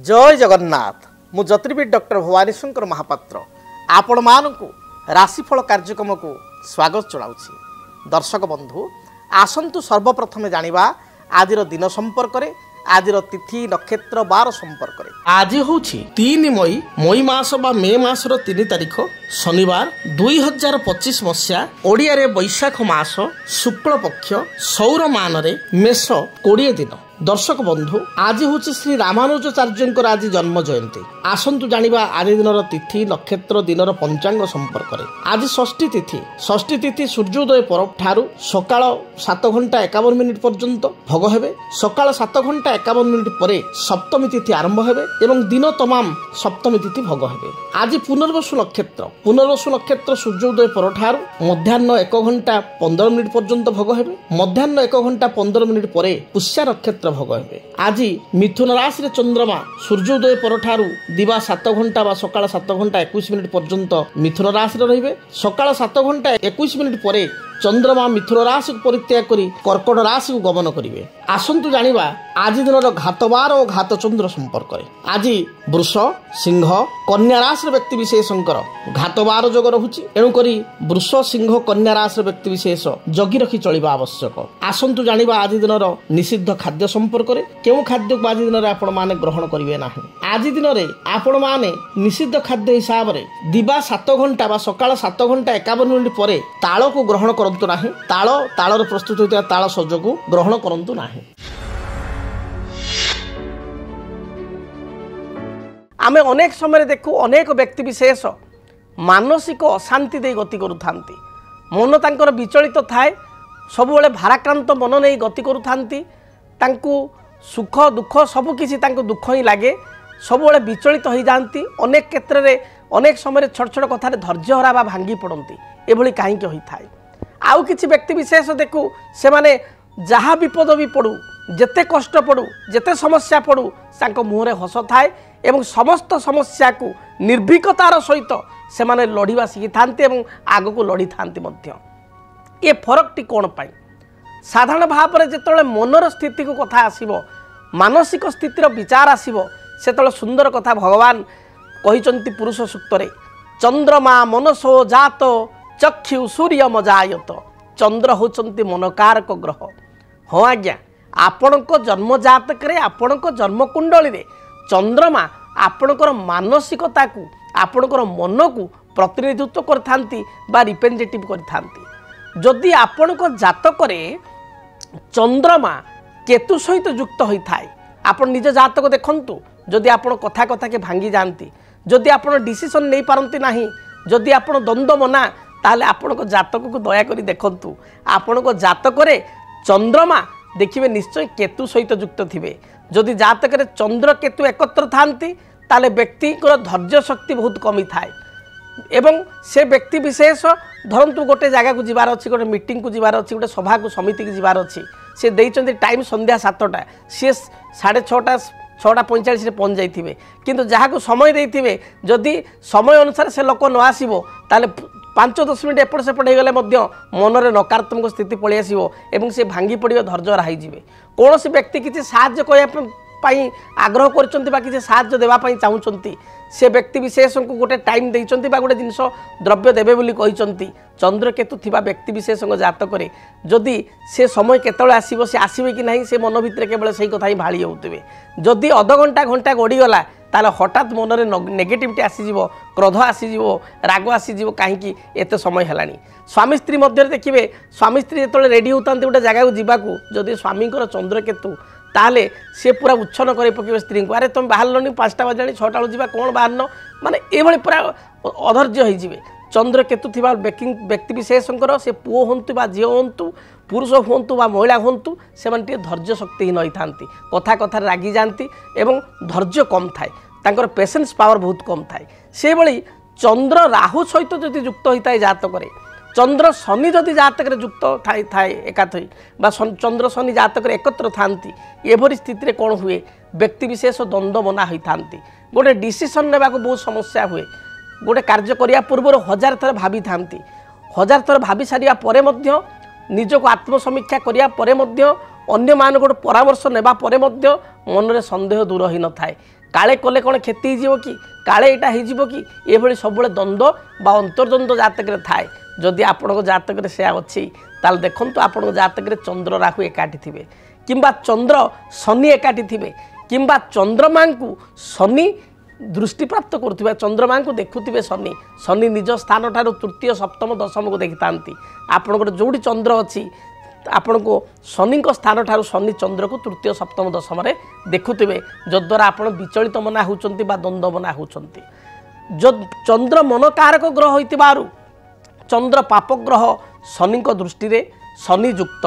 जय जगन्नाथ मु ज्योतिर्विद डॉक्टर भवानी शंकर महापात्र आपण मानकु राशिफल कार्यक्रम को स्वागत जनाऊँगी। दर्शक बंधु आसंतु सर्वप्रथमे जानिबा आदिर दिन संपर्क रे आदिर तिथि नक्षत्र बार संपर्क रे। आज होछि 3 मई मास बा मे मासर 3 तारिख शनिवार 2025 मसिया ओडिया रे बैशाख मास शुक्ल पक्ष सौर मान रे मेष 20 दिन। दर्शक बंधु आज हूँ श्री रामानुजाचार्य आज जन्म जयंती। आसंतु जानिबा आदि दिन तिथि नक्षत्र दिन पंचांग संपर्क रे। आज षष्ठी तिथि सूर्योदय पर ठारू सकाळ 7 घंटा 51 मिनिट पर्यंत भोग हेबे। सकाळ 7 घंटा 51 मिनिट परे सप्तमी तिथि आरंभ हेबे एवं दिन तमाम सप्तमी तिथि भोग हेबे। आज पुनर्वसु नक्षत्र सूर्योदय पर ठारू मध्याह्न 1 घंटा 15 मिनिट पर्यंत भोग हेबे। मध्याह्न 1 घंटा 15 मिनिट परे पुष्या नक्षत्र भोग हेबे। आज मिथुन राशि रे चंद्रमा सूर्योदय पर ठारू दिवा 7 घंटा बा सकाळ 7 घंटा 21 मिनिट पर्यंत मिथुन राशि रे रहिबे। सकाळ 7 घंटा 21 मिनिट परे चंद्रमा मिथुन राशि को परित्याग करी कर्कट राशि को गमन करिवे। आसंतु जानिबा आज दिन घातवार और घात चंद्र संपर्क रे। आज वृष सिंह कन्या राशि व्यक्ति विशेषकर घातवार जोग रहुछि। एणु करी वृष सिंह कन्या राशि व्यक्ति विशेष जगी रखी चलिबा आवश्यक। आसंतु जानिबा आज दिन निषिद्ध खाद्य संपर्क रे। केउ खाद्य को आज दिन आपण माने ग्रहण करिवे नाही। आज दिन आपण माने निषिद्ध खाद्य हिसाब रे दिवा 7 घंटा बा सकाळ 7 घंटा 51 मिनिट परे ताळ को ग्रहण करंतु नाही। ताळर प्रस्तुत होता ताळ सज को ग्रहण करंतु नाही। आमे अनेक समय देखू अनेक व्यक्ति विशेष मानसिक अशांति दे गति करुथांती। मन तांकर विचलित थाए सबुबले भाराक्रांत मन नहीं गति करुथांती। तांकु सुख दुख सब किसी तांकु दुख ही लागे। सबुबले विचलित हो जाती। अनेक क्षेत्र में अनेक समय छोट छोट कथार धैर्य हरा बा भांगी पड़ती। एभली कहीं होता है। आउ किछि व्यक्ति विशेष देखू से माने जहाँ विपद भी पड़ू जेते कष्ट पड़ू जेते समस्या पड़ू तांक मुहरे हस थाए एवं समस्त समस्या को निर्भीकतार सहित से माने लड़िबा शिखी थांती एवं आग को लड़ी थांती मध्य। ये फरकटी कौन पाई साधारण भाव में जिते मनर स्थिति को कथा आसीबो मानसिक स्थितिर विचार आसीबो सेतले सुंदर कथा भगवान कहिचंती पुरुष सूक्त रे। चंद्रमा मनसो जात चक्षु सूर्य मजायत। चंद्र होचंती मनकारक ग्रह। हाँ आज्ञा आपणक जन्म जातक रे आपणक जन्म कुंडली रे चंद्रमा आपणकर मानसिकता को आपणकर मन को प्रतिनिधित्व करथांती बा रिप्रेजेंटेटिव करथांती। जदि आपणक जातक रे चंद्रमा केतु सहित युक्त होता है आपण निज जातक देखंतु। जदि आपण कथा कथा के भांगी जानती जदि आपण डिसीजन नहीं पारंती नाही जदि आपण द्वंद्व मना ताले आपण जातक को दया करी देखंतु। आपण जातक रे चंद्रमा देखिए निश्चय केतु सहित युक्त थिबे। जदि जातक रे चंद्र केतु एकत्र थांती ताले व्यक्ति को धैर्य शक्ति बहुत कमी थाए एवं से व्यक्ति विशेष धरंतु गोटे जगह को जीवार अच्छी गोटे मीटिंग को जीवार अच्छी गोटे सभा को समिति को जीवार अच्छी से देइचंती टाइम संध्या 7टा सी 6:30 6:45 पहुँच जाइए किंतु जहाँ को समय देते जदि समय अनुसार से लोक न आसो ताले 5-10 मिनट एपट सेपट होगले मन में नकारात्मक स्थिति पलि आसो एवं से भांगी पड़े धैर्य हाई जाए। कौन व्यक्ति किसी साहाय्य करने आग्रह कर किसी साहाय्य देवाई चाहूँगी से व्यक्ति विशेष को गोटे टाइम देइचंती बा गोटे जिनस द्रव्य देवे बोली कहिचंती। चंद्र केतु थिबा व्यक्ति विशेष जातक जदि से समय केतळे आसीबो से आसीबे कि नहीं से मन भितर केवल सही कथा ही भाली होउतबे। जदि अध घंटा घंटा गड़ीगला ताले हठात मन में नेगेटिविटी आसीजिवो क्रोध आसीजिवो राग आसीजिवो कहीं एत समय हेलानी। स्वामी स्त्री मध्य देखिए स्वामी स्त्री जो रेडी होता गोटे जगह को जावाक जदि स्वामींकर चंद्र केतु ताले सी पूरा उच्छन कर पकेबे स्त्री को। अरे तुम बाहर 5टा बजाणी 6टा बेलू जा कौन बाहर माने ये पूरा अधर्य हो। चंद्र केतु थिबा व्यक्ति विशेषकर से पुओ हंतु बा झील हंतु पुरुष हंतु बा महिला हंतु से धैर्य शक्तिहीन होता कथा कथा रागी जाती एवं धैर्य कम थाए तांकर पेशेंस पावर बहुत कम थाए। से भली चंद्र राहु सहित जदि युक्त होता है जातक चंद्र शनि जदि जातक युक्त थाए एकाथई बा चंद्र शनि जातक एकत्र थांती एभरी स्थिति रे कौन हुए व्यक्ति विशेष द्वंद्व मना होता गोटे डिसीजन नेबा को बहुत समस्या हुए। गोटे कार्य करिया पूर्व 1000 थर भाभी थांती 1000 थर भाभी सारिया परे मध्य निजको आत्मसमीक्षा करिया परे मध्य अन्य मान परामर्श नेबा परे मध्य मन रे संदेह दूर ही न थाए। काले कले कौन क्षति हो कि काले यहाँ हो कि ये सब द्वंद्व बा अंतर्द्वंद्व जातक थाए जदि आपण जातक से अच्छी ताल देखु आपण जातक चंद्र राहु एकाठी थे किंबा चंद्र शनि एकाठी थे किंबा चंद्रमा को शनि दृष्टि प्राप्त करुवा चंद्रमा को देखुवे शनि शनि निज स्थान ठार तृतीय सप्तम दशम को देखि था आपणकर जोड़ी चंद्र अच्छी आपण को शनि स्थान ठार शनि चंद्र को तृतीय सप्तम दशम देखुवे जद्वारा आप विचलित मना होती द्वंद्व मना होती जो चंद्र मनकारक ग्रह हो चंद्र पाप ग्रह शनि दृष्टि शनि युक्त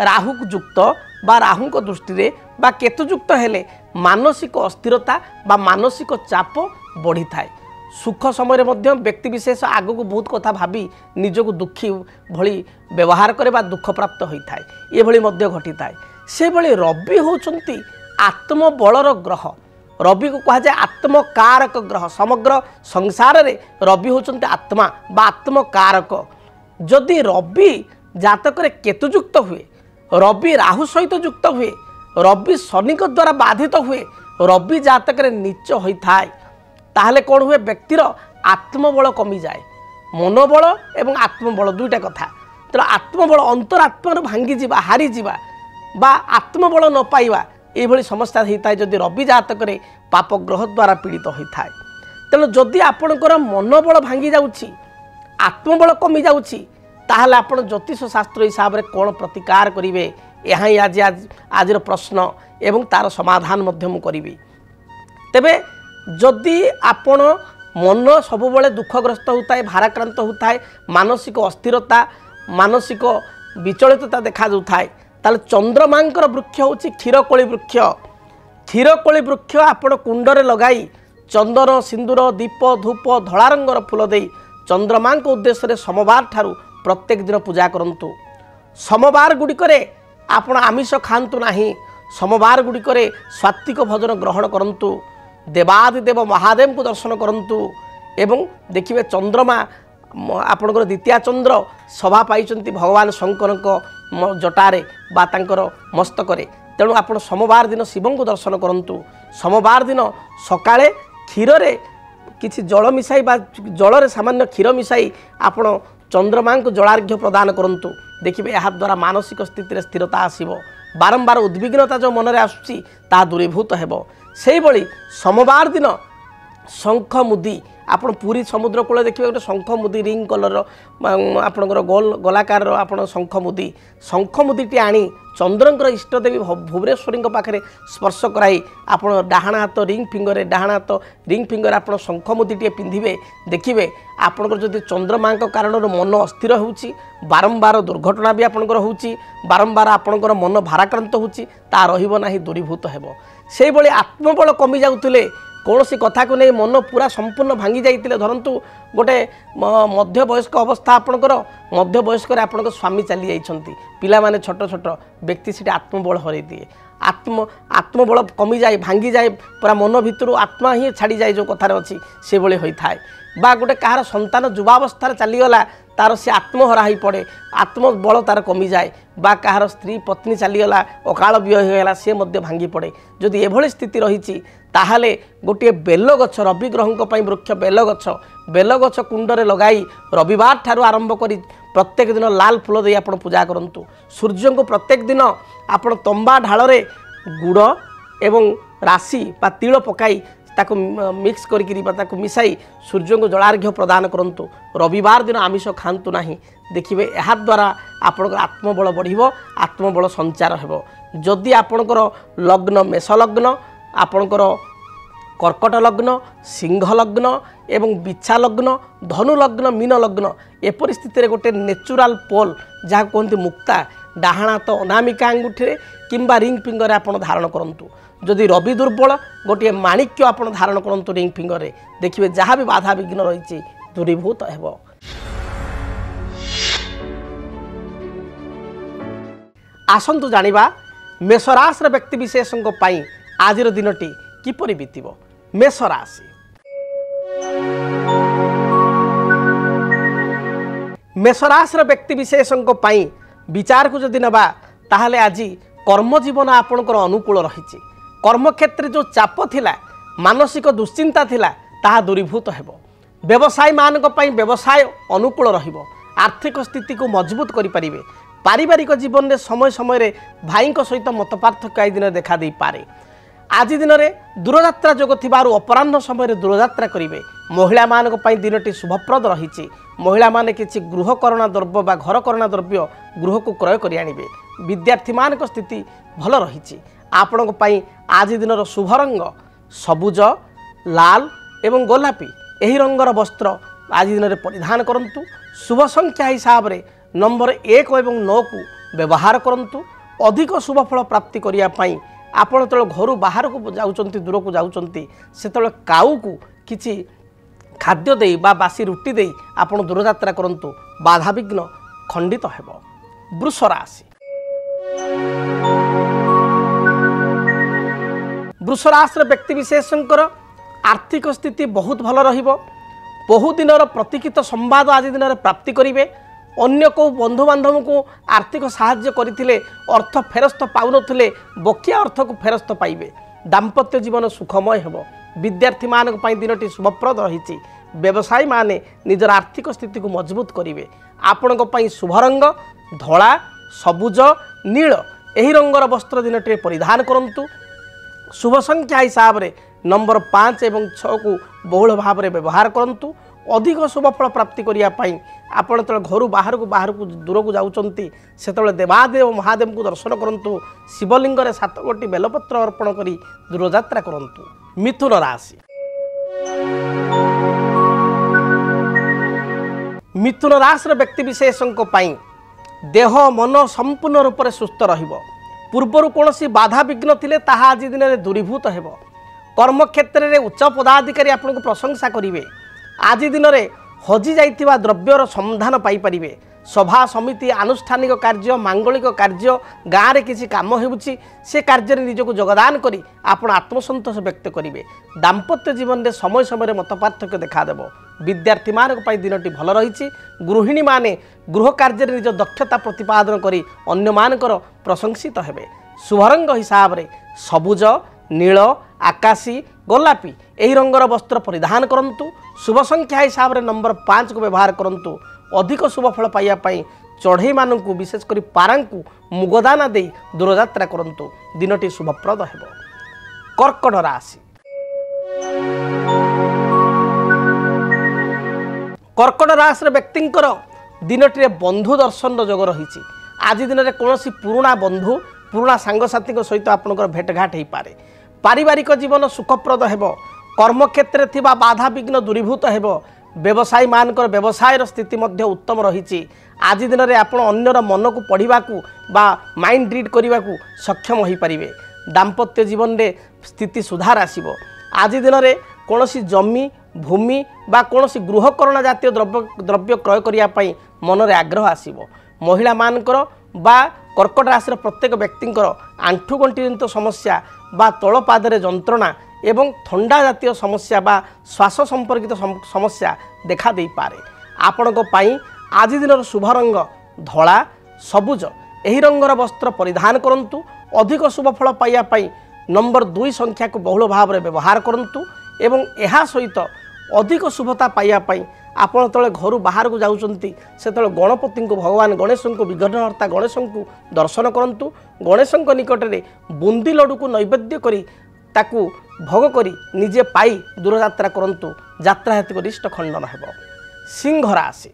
राहु युक्त बा राहु दृष्टि बा केतुयुक्त हेले मानसिक अस्थिरता बा मानसिक चाप बढ़ी थाए सुख समय मध्य व्यक्ति विशेष आग को बहुत कथा भावी निजक दुखी भली व्यवहार करे बा दुख प्राप्त होता है ये मध्य घटी थाए से भली रवि होचंती आत्मबलर ग्रह रवि को कहा जाए आत्मकारक ग्रह समग्र संसार रे रवि होचंती आत्मा बा आत्मकारक जदि रवि जातक केतुयुक्त हुए रवि राहु सहित युक्त हुए रवि शनि द्वारा बाधित हुए रवि जातक नीच होता है ताहले कौन हुए व्यक्तिर आत्मबल कमी जाए मनोबल एवं आत्मबल दुईटा कथा तो आत्मबल अंतरात्मा भांगी जावा हारी जावा बा आत्मबल न पाइबा ये समस्या होता है जदि रवि जातक पाप ग्रह द्वारा पीड़ित होता है तेणु जदि आपणकर मनोबल भांगी जाउछि आत्मबल कमी जाउछि ताहले आपण ज्योतिष शास्त्र हिसाब से कौन प्रतिकार करेंगे यहाँ ही आज प्रश्न एवं तार समाधान मु करी तेबे जदि आपण मन सबुबले दुखग्रस्त होता है भाराक्रांत होता है मानसिक अस्थिरता मानसिक विचलितता देखा जाता है ताले चंद्रमांकर वृक्ष हूँ क्षीरकोली वृक्ष क्षीरकोली वृक्ष आपण कुंडरे लगाई चंदन सिंदूर दीप धूप धला रंगर फूल दे चंद्रमा उद्देश्य सोमवार ठारू प्रत्येक दिन पूजा करंतु सोमवार गुड़िकरे आपण आमिष खातु नाही सोमवार गुड़िकरे सात्विक भोजन ग्रहण करंतु देवादिदेव महादेव को दर्शन करंतु एवं देखिए चंद्रमा आपणकर द्वितीय चंद्र सभा पाई भगवान शंकर जटारे बा तांकर मस्तकरे तेणु आपण सोमवार दिन शिव को दर्शन करंतु सोमवार दिन सकाळे क्षीर किछि जल मिसाई बा जल सामान्य क्षीर मिसाई आपण चंद्रमा को जलार्घ्य प्रदान करंतु देखिए यह द्वारा मानसिक स्थिति स्थिरता आसीबो बारंबार उद्विग्नता जो मन में आसुची ता दूरीभूत हेबो से भली सोमवार दिन शंख मुदी आपण पूरी समुद्र कूल देखिए गोटे शंख मुदी रिंग कलर आपणकर गोल गोलाकार आपण शंख मुदीटी आनी चंद्रंकर इष्टदेवी भुवनेश्वरी पाखे स्पर्श कराई आप डाहाण हाथ रिंग फिंगर डाहाण हाथ रिंग फिंगर आप शंख मुदीटे पिंधे देखिए आपंकर जदि चंद्रमा कारण मन अस्थिर होउची बारंबार दुर्घटना भी आपंकर होउची बारंबार आपंकर मन भाराक्रांत होउची ता रहिबो नाही दूरीभूत हेबो से भली आत्मबल कमी जाउतिले कौन सी कथा को नहीं मन पूरा संपूर्ण भांगी जाइतिले धरंतु गोटे मध्य वयस्क अवस्था आपणकर मध्य वयस्क आपणकर स्वामी चली जाइछंती पिला माने छोट छोट व्यक्ति से आत्मबल हरई दिए आत्मबल कमी जाए भांगी जाए पूरा मन भितर आत्मा ही छाड़ी जाए जो कथार अच्छी से भली होता है बा गोटे कहार संतान युवावस्था चलीगला तार से आत्महरा ही पड़े आत्मबल तार कमी जाए बा कहार स्त्री पत्नी चलीगला अकाल व्यय होगा सी भांगी पड़े जदि एभली स्थिति रही ताहले गोटे बेल गछ रवि ग्रहों वृक्ष बेल गछ कुंडरे लगाई रविवार ठारू आरंभ करी प्रत्येक दिन लाल फूल दे आप पूजा करंतु सूर्य को प्रत्येक दिन आप तंबा ढाल गुड़ एवं राशि बा तिल पकाई ताको मिक्स करके मिसाई सूर्य को जलार्घ्य प्रदान करंतु रविवार दिन आमिष खातु नाही देखिए यह द्वारा आपणकर आत्मबल बढ़िबो आत्मबल संचार हेबो जदि आपणकर लग्न मेष लग्न आपणकर कर्कट लग्न सिंह लग्न एवं बिछा लग्न धनु लग्न मीन लग्न ए परिस्थिति गोटे नेचुराल पोल जहाँ कहते मुक्ता डाहाण तो अनामिका अंगुठी किंबा रिंग फिंगर आप धारण करंतु जदि रवि दुर्बल गोटे माणिक्य आप धारण करंतु रिंग फिंगर देखिए जहाँ भी बाधा विघ्न रही दूरीभूत हेबो। आसंतु जानिबा मेष राशि व्यक्ति विशेषों पाई आजिर दिनटी किपरि बीतिबो। मेष राशि मेष राशि व्यक्ति विशेषों पाई विचार को जदि नबा ताहले आज कर्म जीवन आपणकर अनुकूल रही कर्मक्षेत्र जो चाप थिला मानसिक दुश्चिंता थिला ताहा दूरीभूत हेबो। व्यवसायी मानक पई व्यवसाय अनुकूल रहिबो। आर्थिक स्थिति को मजबूत करि परिबे। पारिवारिक जीवन में समय समय रे भाई सहित मतपार्थक्य आई दिन देखा दे पारे। आज दिन में दूरयात्रा जोग थिबारु अपराह्न समय रे दूरयात्रा करिवे। महिला मानक पई दिनटी शुभप्रद रहिछि। महिला माने किछि गृहकरणा द्रव्य बा घरकरणा द्रव्य गृह को क्रय करि आनिबे। विद्यार्थी मानक स्थिति भल रहिछि। आपणक पई आज दिनर शुभ रंग सबुज, लाल एवं गोलापी एही रंगर वस्त्र आज दिन में परिधान करंतु। शुभ संख्या हिसाब रे नंबर 1 एवं 9 को व्यवहार करंतु। अधिक शुभ फल प्राप्ति करिया पई आपण तळ घर बाहर को जाउचंती, दूर को जाउचंती, सेतळ काऊ को किछि खाद्य देई बा बासी रुटी देई आपण दूरयात्रा करंतु। बाधा विघ्न खंडित हेबो। वृष राशि। वृष राशि व्यक्ति विशेषकर आर्थिक स्थिति बहुत भल रहिबो। बहु दिनर प्रतीक्षित संवाद आज दिन में प्राप्ति करेंगे। अन्य को बंधु बांधव को आर्थिक साहाय्य करथिले अर्थ फेरस्त पाउनथिले बकिया अर्थ को फेरस्त पाइबे। दाम्पत्य जीवन सुखमय हेबो। विद्यार्थी मानक पई दिनटी शुभप्रद रहिछि। व्यवसायी माने निजर आर्थिक स्थिति को मजबूत करिवे। आपणक पई शुभ रंग धला, सबुज, नील एही रंगर वस्त्र दिनटी परिधान करंतु। शुभ संख्या हिसाब रे नंबर 5 एवं 6 को बहुल भाव में व्यवहार करंतु। अधिक शुभ फल प्राप्ति करिया पई आपण तळ घर बाहर को दूर को जाउचंती, सेतळे देवादेव महादेव को दर्शन करंतु। शिवलिंग रे 7 गोटी बेलपत्र अर्पण करी दूरयात्रा करंतु। मिथुन राशि। मिथुन राशि व्यक्ति विशेषक पई देह मन संपूर्ण रूप से सुस्थ रहिबो। पूर्वर कोनोसी बाधा विघ्न थिले ताहा आज दिन में दूरीभूत हेबो। कर्म क्षेत्र में उच्च पदाधिकारी आपको प्रशंसा करेंगे। आज दिन में हजि जाइथिबा द्रव्यर समाधान पाई परिबे। सभा समिति आनुष्ठानिक कार्य, मांगलिक कार्य, गाँव में किसी काम होउछि से कार्य निजको योगदान करी आपण आत्मसंतोष व्यक्त करेंगे। दाम्पत्य जीवन में समय समय मतपार्थक्य देखादेव। विद्यार्थी मानक पई दिनटी भल रहिछि। गृहिणी माने गृह कार्य निज दक्षता प्रतिपादन करी अन्य मानकर प्रशंसित हेबे। शुभ रंग हिसाब रे सबुज, नील, आकाशी, गोलापी एही रंगर वस्त्र परिधान करंतु। शुभ संख्या हिसाब रे नंबर 5 को व्यवहार करंतु। अधिक शुभ फल पाइया पई चढ़ई मानकु विशेषकर पारांकु मुगदाना दे दूरयात्रा करंतु। दिनटी शुभप्रद हेबो। कर्कट राशि। कर्कट राशि व्यक्तिंकर दिनटी बंधु दर्शन जोग रही। आज दिन में कौन पुराणा बंधु, पुराणा सांगसाथी सहित आपंकर भेटघाट हो पारे। पारिवारिक जीवन सुखप्रद हेबो। कर्म क्षेत्र थिबा बाधा विघ्न दूरीभूत हेबो। व्यवसायी मानकर व्यवसायर स्थिति मध्य उत्तम रही। आज दिन में आप अन्यर मन को पढ़ा बा माइंड रीड करने को सक्षम हो पारे। दाम्पत्य जीवन में स्थिति सुधार आसिबो। आज दिन में कौन जमी भूमि बा कौन गृहकरण जातीय द्रव्य क्रय करने मन में आग्रह आसिबो। महिला मानकर बा कर्कट राशि प्रत्येक व्यक्तिंकर आंठुगंठी जनित समस्या बा तल पादरे जंत्रणा एवं थंडा जातीय समस्या बा श्वास संपर्कित समस्या देखा दे पारे। आपणक पई आज दिन शुभ रंग धला, सबुज एही रंगर वस्त्र परिधान करंतु। अधिक शुभ फल पाइया पई नंबर 2 संख्या को बहुल भाव में व्यवहार करंतु। एवं एहा सहित अधिक शुभता पाइया पई आपण तले घर बाहर को जाउचंती, सेतले गणपति को भगवान गणेश को विघ्नहर्ता गणेश को दर्शन करंतु। गणेश निकट में बुंदी लड्डू को नैवेद्य करी ताकू भोग करी निजे पाई दूरयात्रा करंतु। यात्रा हेतु रिष्ट खंडन हेबो। सिंह राशि।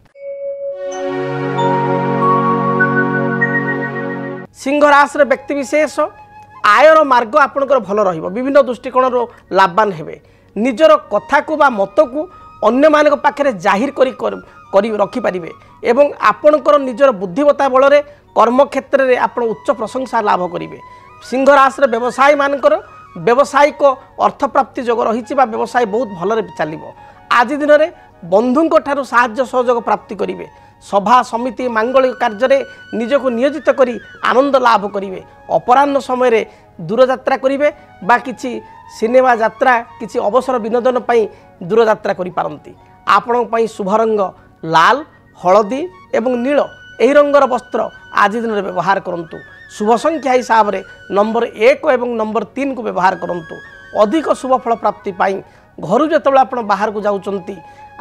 सिंह राशि व्यक्ति विशेष आयर मार्ग आपणकर भल रहिबो। विभिन्न दृष्टिकोण लाभवान हेबे। निजर कथा को बा मत को अन्य मानक पाखे जाहिर करी रखिपारे एवं आपणकर निजर बुद्धिमत्ता बल में कर्म क्षेत्र में आप उच्च प्रशंसा लाभ करेंगे। सिंह राशि व्यवसायी मानकर व्यावसायिक अर्थ प्राप्ति जोग रही। व्यवसाय बहुत भल चलो। आज दिन में बंधुों ठारू साहाय्य सहयोग प्राप्ति करेंगे। सभा समिति मांगलिक कार्य निजको नियोजित करी आनंद लाभ करेंगे। अपराह्न समय दूरयात्रा करेंगे बा किछि सिनेमा यात्रा किछि अवसर विनोदन पई दूरयात्रा करि पारंती। आपण पई शुभ रंग लाल, हलदी एवं नील एही रंगर वस्त्र आज दिन व्यवहार करंतु। शुभ संख्या हिसाब रे नंबर 1 एवं नंबर 3 को व्यवहार करंतु। अधिक शुभफल प्राप्ति घर जो आप बाहर को जाऊँच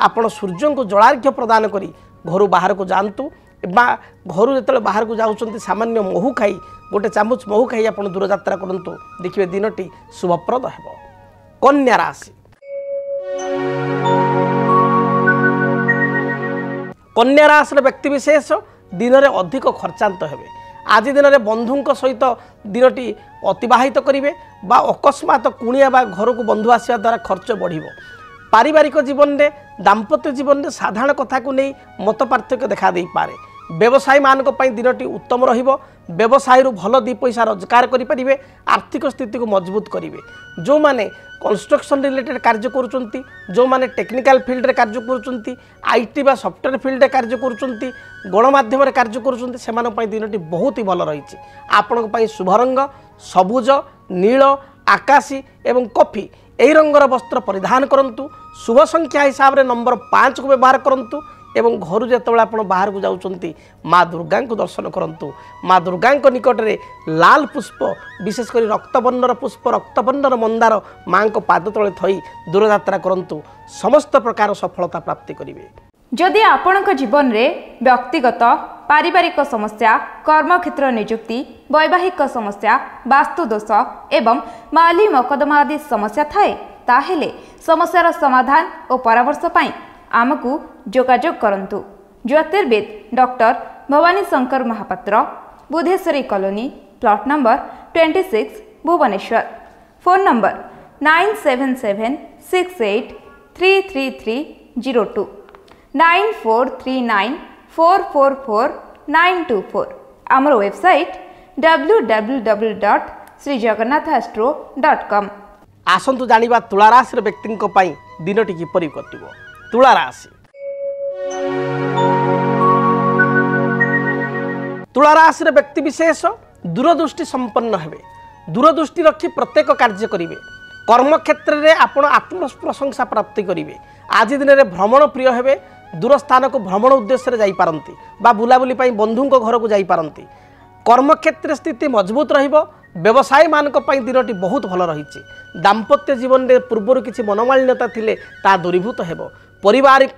आपण सूर्य को जलार्घ्य प्रदान करी घर बाहर को जातु घर जो बाहर को जाऊँच सामान्य महू खाई गोटे चामच महू खाई आप दूर यात्रा करूँ देखिए दिनटी शुभप्रद हो। कन्या राशि कन्या राशि व्यक्तिशेष दिन में अधिक खर्चांत हेबे। आज दिन में बंधु सहित दिनटी अतिबाहित करेंगे अकस्मात कुणिया घर को बंधु आसवा द्वारा खर्च बढ़ पारिवारिक जीवन में दाम्पत्य जीवन में साधारण कथा को नहीं मत पार्थक्य देखा दे पारे। व्यवसायी मान दिनटी उत्तम व्यवसाय भल दी पैसा रोजगार करेंगे आर्थिक स्थिति को मजबूत करेंगे। जो माने कंस्ट्रक्शन रिलेटेड कार्य करुँच जो माने टेक्निकल फील्ड रे कार्य करुँच आईटी बा सॉफ्टवेयर फील्ड रे कार्य करुँच गणमाध्यम रे कार्य करुँच से दिनटी बहुत ही भल रही। आपण शुभ रंग सबुज नील आकाशी एवं कॉफी यही रंगर वस्त्र परिधान करंतु। शुभ संख्या हिसाब से नंबर 5 को व्यवहार करंतु एवं घर जो आप बाहर को जाऊँच माँ दुर्गा को दर्शन करंतु। माँ दुर्गा निकट में लाल पुष्प विशेषकर रक्तवर्णर पुष्प रक्तवर्णर मंदार माँ को पाद तले थई दूर यात्रा करंतु समस्त प्रकार सफलता प्राप्ति करेंगे। जदि आपणक जीवन में व्यक्तिगत पारिवारिक समस्या कर्मक्षेत्र नियुक्ति वैवाहिक समस्या वास्तुदोष एवं माली मकदमा आदि समस्या थाए ताहेले समस्यार समाधान और परामर्श पाई आमको जोगाजोग करंतु। ज्योतिर्विद doctor Bhabani Shankar Mahapatra Budheswari colony plot number 26 Bhubaneswar. Phone number 9776833302 9439444924। आमर वेबसाइट www.srijagannathastro.com। आसंतु जानिबा तुला राशि व्यक्ति दिनटी किपरि कटिबो। तुला राशि तुला राशि व्यक्ति विशेष दूरदृष्टि संपन्न हेबे। दूरदृष्टि रखी प्रत्येक कार्य करेंगे। कर्मक्षेत्र में आपण आत्म प्रशंसा प्राप्ति करेंगे। आज दिन में भ्रमण प्रिय हेबे। दूर स्थान को भ्रमण उद्देश्य जापारती बुलाबुली बंधु घर को जापारती। कर्मक्षेत्र स्थिति मजबूत रहिबो। व्यवसायी मानक दिनटी बहुत भल रही। दाम्पत्य जीवन में पूर्वर किसी मनोमालिन्यता थिले ता दूरीभूत हेबो। पारिवारिक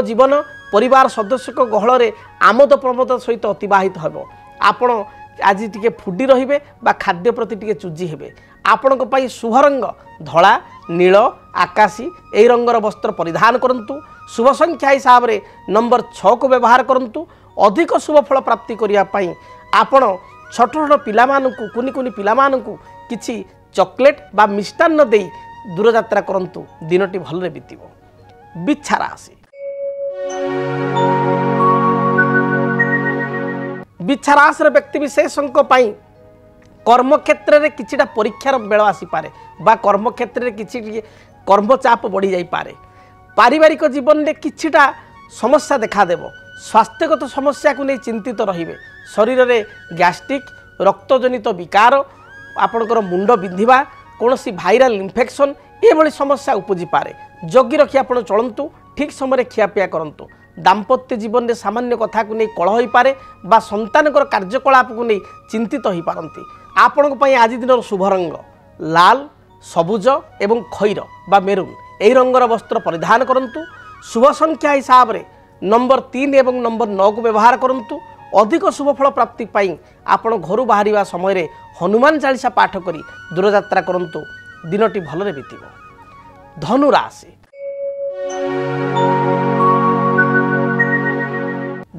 जीवन परिवार सदस्य गहल में आमोद प्रमोद सहित अतिबाहित हेबो। आपण आज टिके फुडी रहिबे बा खाद्य प्रति टिके चुजी हेबे। आपणक पई शुभ रंग धला नील आकाशी यही रंगर वस्त्र परिधान करंतु। शुभ संख्या हिसाब से नंबर 6 को व्यवहार करंतु। अधिक शुभ फल प्राप्ति करिया पई आपण छोट छोट पिला मानकु कुनी कुनी पिला मानकु किछि चॉकलेट बा मिष्टान्न देई दूर यात्रा करंतु दिनटी भल रे बीतिबो। बिच्छा राशि बिच्छा राशि व्यक्ति विशेषक कर्मक्षेत्र में किछिटा परीक्षार बेल आसीपे बा कर्मक्षेत्र में किछि कर्मचाप बढ़ी जापे। पारिवारिक जीवन में किछिटा समस्या देखादेव। स्वास्थ्यगत समस्या को नहीं चिंतित रहिबे। शरीर में गैस्ट्रिक रक्तजनित विकार आपणकर मुंड बिंधिबा कौन भाइराल इन्फेक्शन ये समस्या उपजी पारे। जगी रखी आप चलतु। ठीक समय खियापिया करंतु। दाम्पत्य जीवन में सामान्य कथा को नहीं कलह हो पारे बा संतानकर कार्यकलाप को नहीं चिंतित हो पारती। आपण आज दिन शुभ रंग लाल सबुज एवं खैर बा मेरून यही रंगर वस्त्र परिधान करंतु। शुभ संख्या हिसाब से नंबर 3 एवं नंबर 9 को व्यवहार करंतु। अधिक शुभफल प्राप्ति पाई आपण घर बाहर समय हनुमान चालीसा पाठ करी दूर यात्रा करंतु दिनटी भलरे बीतिबो। धनु राशि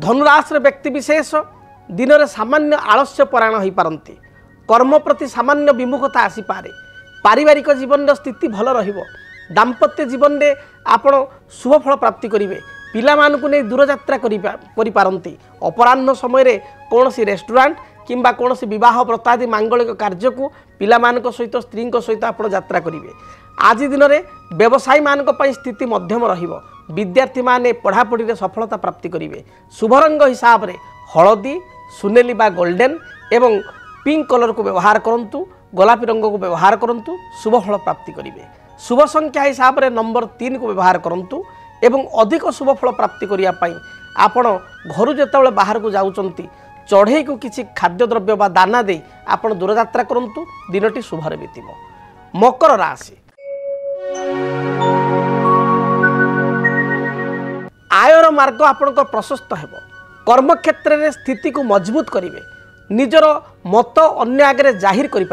धनुराशि व्यक्ति विशेष दिन में सामान्य आलस्य परायण हो पारती। कर्म प्रति सामान्य विमुखता आसीपे। पारिवारिक जीवन स्थिति भल रहिबो। दाम्पत्य जीवन में आपण शुभफल प्राप्ति करेंगे। पिला मानकु नहीं दूर यात्रा करि पारंती। अपराह्न समय कौन सी रेस्टोरेंट किंबा कौन सी विवाह व्रतादि मांगलिक कार्य को पिला मानक सहित स्त्री सहित आप यात्रा करेंगे। आज दिन में व्यवसायी मानक पई स्थिति मध्यम रहिबो। विद्यार्थी माने पढ़ापढ़ी में सफलता प्राप्ति करेंगे। शुभ रंग हिसाब से हलदी सुनेली बा गोल्डन एवं पिंक कलर को व्यवहार करंतु। गोलापी रंग को व्यवहार करंतु। शुभ फल प्राप्ति करेंगे। शुभ संख्या हिसाब से नंबर 3 को व्यवहार करंतु एवं अधिक शुभ फल प्राप्ति करिया पई आपण घर जेतेबेले बाहर को जाउचंती चढ़ई को किसी खाद्य द्रव्य बा दाना दे आपण दूर यात्रा करंतु दिनटी शुभरे बीतिबो। मकर राशि आयर मार्ग आपणकर प्रशस्त हेब कर्मक्षेत्र में स्थिति को मजबूत करेंगे निजर मत अन्य आगे जाहिर करें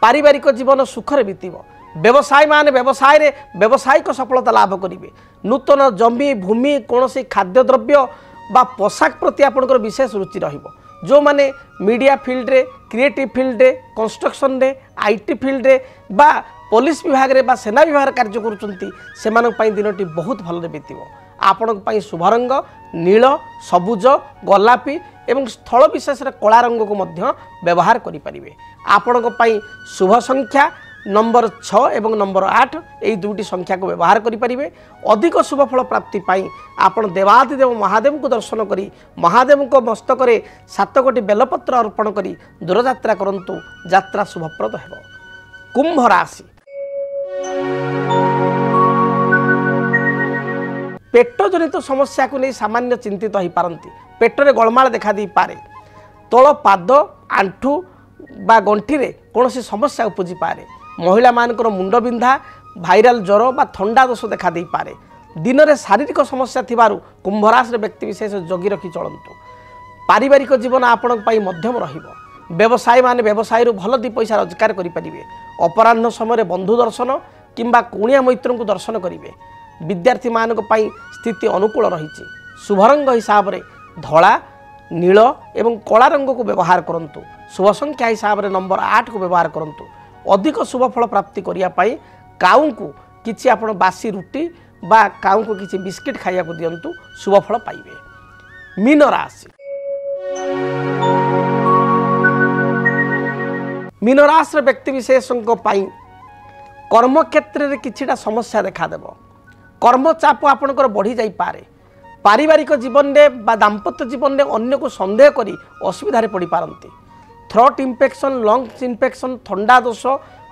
पारिवारिक जीवन सुखर बीतब व्यवसाय मान व्यवसाय रे व्यावसायिक सफलता लाभ करेंगे नूतन जमी भूमि कौन खाद्यद्रव्य बा पोशाक प्रति आपंकर विशेष रुचि रहिबो जो माने मीडिया फील्ड रे क्रिएटिव फील्ड रे कंस्ट्रक्शन रे आईटी फील्ड रे बा पुलिस विभाग रे बा सेना विभाग कार्य करुचंती सेमानक पई दिनटी बहुत भल बीतब आपणक पई शुभ रंग नील सबुज गोलापी एवं स्थल विशेष कला रंग को मध्य व्यवहार करि परिबे आपणक पई शुभ संख्या नंबर 6 एवं नंबर 8 यही दुईटी संख्या को व्यवहार करें अधिक शुभ फल प्राप्ति पाई आपण देवादिदेव महादेव को दर्शन करी महादेव को मस्तक 7 गोटी बेलपत्र अर्पण करी दूरयात्रा करंतु यात्रा शुभप्रद हेब। कुंभ राशि पेट जनित समस्या को नहीं सामान्य चिंतित हो पारती पेटरे गोलमाल देखा दी पारे तल पाद आंठू बा गंठी रे कौन समस्या उपजी पारे महिला मानकर मुंड बिंधा भाइराल ज्वर बा थंडा दोष देखा दे पारे दिन में शारीरिक समस्या थिबारु कुंभ राशि व्यक्ति विशेष जगी रखी चलतु पारिवारिक जीवन आपण मध्यम रहिबो व्यवसाय मान व्यवसाय भल दी पैसा रोजगार करें अपराह्न समय बंधु दर्शन किंबा कुणिया मैत्र को दर्शन करेंगे विद्यार्थी मानक स्थिति अनुकूल रही शुभ रंग हिसाब से धला नील एवं कला रंग को व्यवहार करंतु शुभ संख्या हिसाब से नंबर 8 को व्यवहार करंतु अधिक शुभ फल प्राप्ति करने काऊ को किसी आप बासी रुटी बा काऊ को किसी बिस्किट खाया दिंतु शुभ फल पाइबे। मीन राशि मीन राशि व्यक्ति विशेषों कर्म क्षेत्र में किछिटा समस्या देखादेव कर्म चाप आपणकर बढ़ी जाई पारे पारिवारिक जीवन में बा दाम्पत्य जीवन में अन्य को संदेह करी असुविधा पड़ पारती थ्रोट इन्फेक्शन लंग्स इन्फेक्शन थंडा दोष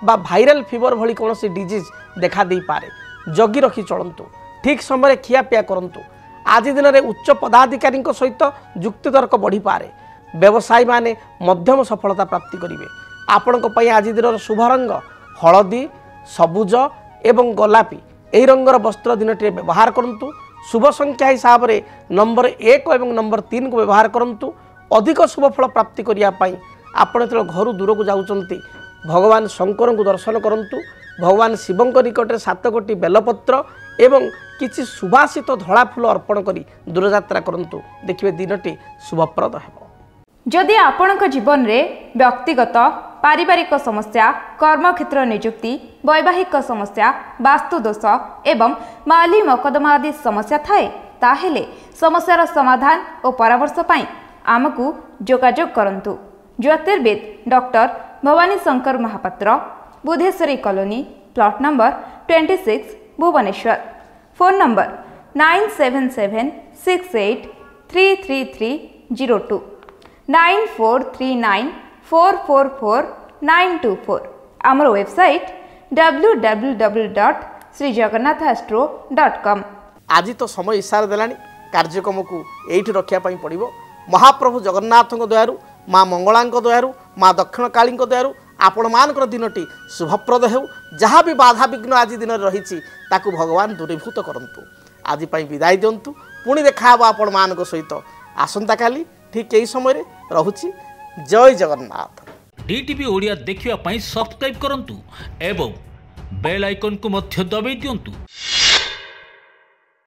बा भाइराल फीवर भली कौन डिजीज देखा दे पारे जगी रखी चलतु ठीक समय खियापिया करंतु आज दिन में उच्च पदाधिकारी सहित युक्तितर्क बढ़ी पारे व्यवसायी माने मध्यम सफलता प्राप्ति करेंगे आपण आज दिन शुभ रंग हलदी सबुज एवं गोलापी यही रंगर वस्त्र दिन व्यवहार करंतु शुभ संख्या हिसाब से नंबर 1 और नंबर 3 को व्यवहार करंतु अधिक शुभ फल प्राप्ति करने आपण जो घर दूर को जाउचंती भगवान शंकर को दर्शन करंतु भगवान शिव निकट 7 गोटी बेलपत्र एवं किसी सुभाषित धड़ा फूल अर्पण करी दूरयात्रा करंतु देखिए दिनटी शुभप्रद हेब। जदि आपणक जीवन रे व्यक्तिगत पारिवारिक समस्या कर्मक्षेत्र नियुक्ति वैवाहिक समस्या वास्तु दोष एवं माली मकदमा आदि समस्या थाए ताहेले समस्यार समाधान और परामर्श पाई आमकु जोगाजोग करंतु। ज्योतिर्विद doctor Bhabani Shankar Mahapatra Budheswari colony plot number 26 Bhubaneswar phone number 9776833302 9439444924 आमर वेबसाइट www.srijagannathastro.com। आज तो समय इशारा देलानी कार्यक्रम को एठी रखिया पई पड़िबो महाप्रभु जगन्नाथ दयारु माँ मंगला दयारु माँ दक्षिण काली दयारु आपण मानकर दिनटी शुभप्रद हेउ जहाँ भी बाधा विघ्न आज दिन रही भगवान दूरीभूत करंतु। आज पई विदाय दिंतु पुणी देखा आपण मानक सहित आसंता काली ठीक यही समय रहुछि। जय जगन्नाथ। डीटीवी ओडिया देखिवा पई सब्सक्राइब करंतु एवं बेल आइकन को मध्य दबाई दियंतु।